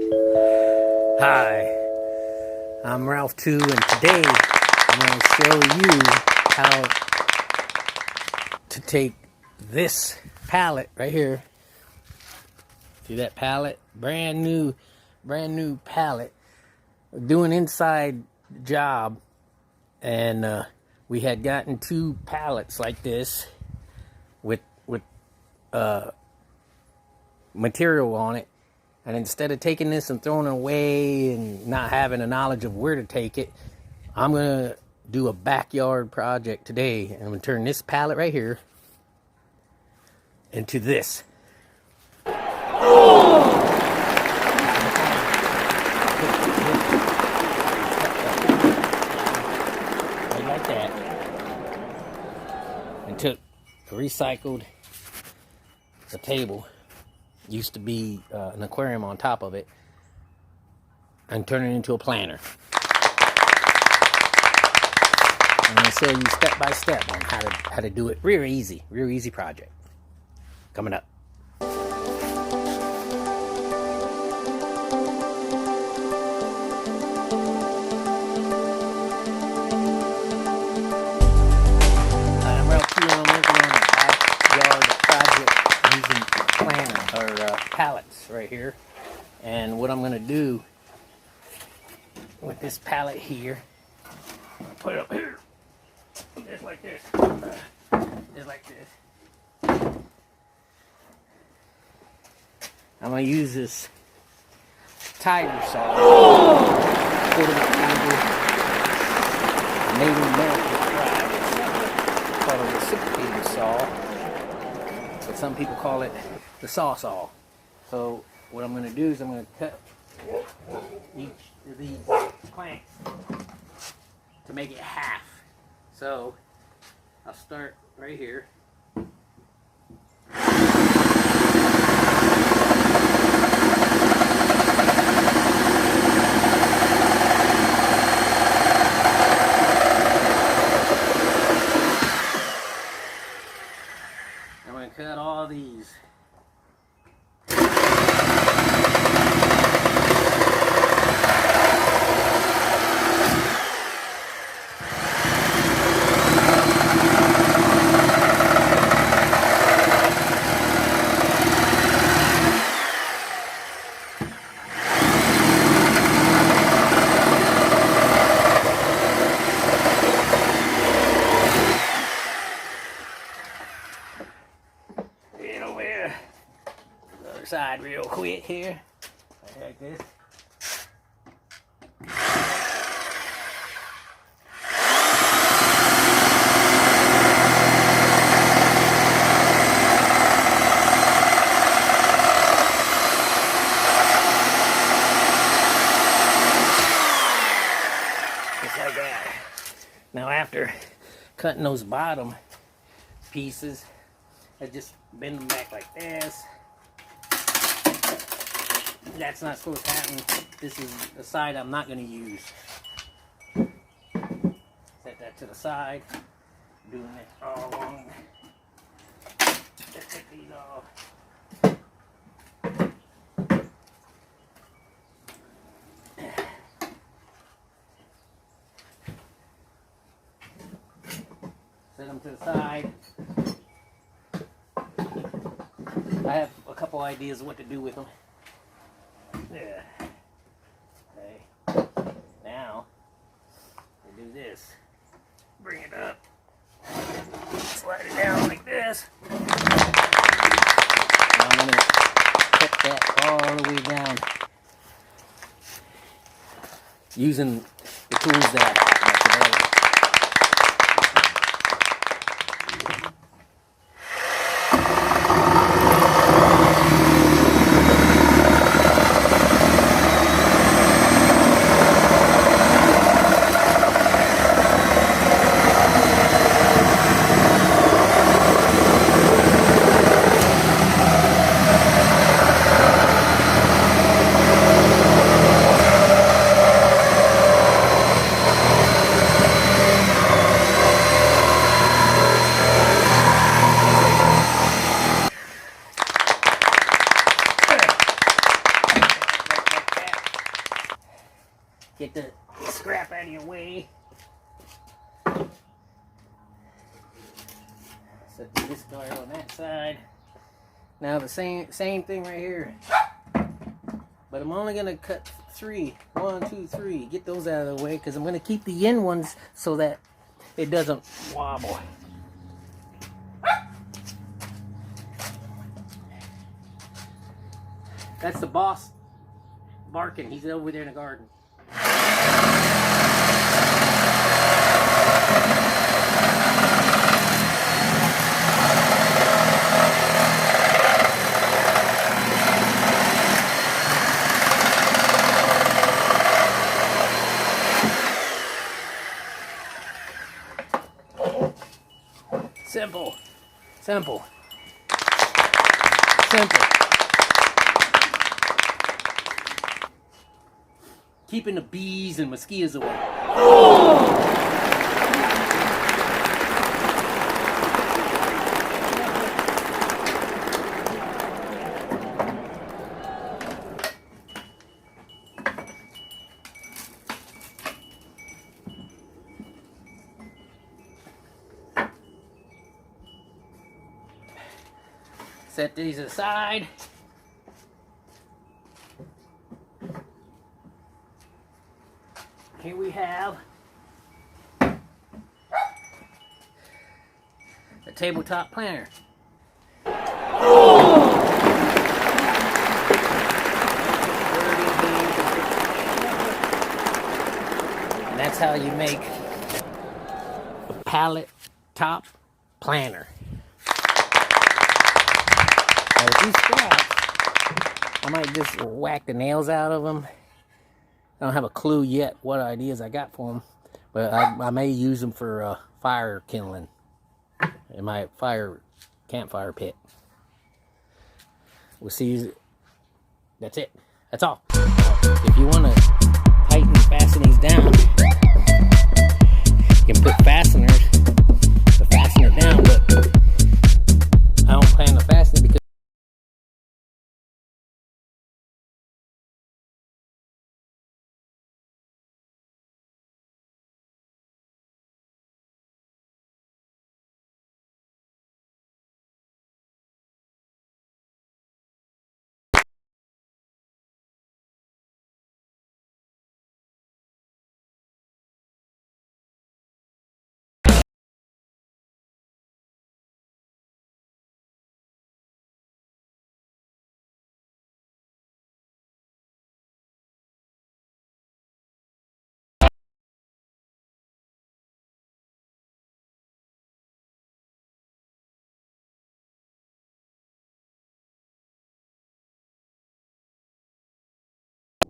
Hi, I'm Ralph 2, and today I'm going to show you how to take this pallet right here. See that pallet? Brand new pallet. Doing inside job, and we had gotten 2 pallets like this with material on it. And instead of taking this and throwing it away and not having a knowledge of where to take it, I'm going to do a backyard project today. And I'm going to turn this pallet right here into this. Oh! Like that. And took a recycled table. Used to be an aquarium on top of it, and turn it into a planter. I'm going to show you step by step on how to do it. Real easy project. Coming up. I'm Ralph Q, and I'm working on a backyard project using pallets right here. And what I'm going to do with this pallet here, I'm going to put it up here, just like this, I'm going to use this tiger saw, Native American tribe. It's called a reciprocating saw, but some people call it the saw. So what I'm going to do is I'm going to cut each of these planks to make it half. So I'll start right here. I'm going to cut all these. Side real quick here, like this. Just like that. Now after cutting those bottom pieces, I just bend them back like this. That's not supposed to happen. This is the side I'm not going to use. Set that to the side. Doing it all along. Just take these off. Set them to the side. I have a couple ideas of what to do with them. Yeah. Okay. Now, we do this. Bring it up. Slide it down like this. And I'm going to put that all the way down. Using the tools that I have today. Get the scrap out of your way. Set the discard on that side. Now the same thing right here. But I'm only gonna cut 3. 1, 2, 3. Get those out of the way because I'm gonna keep the end ones so that it doesn't wobble. That's the boss barking. He's over there in the garden. Simple. Simple. Simple. Keeping the bees and mosquitoes away. Oh! Set these aside. Here we have the tabletop planner. Oh! And that's how you make a pallet top planner. Now with these straps, I might just whack the nails out of them. I don't have a clue yet what ideas I got for them, but I may use them for fire kindling in my campfire pit. We'll see. That's it. That's all. If you want to tighten and fasten these down, you can put fasteners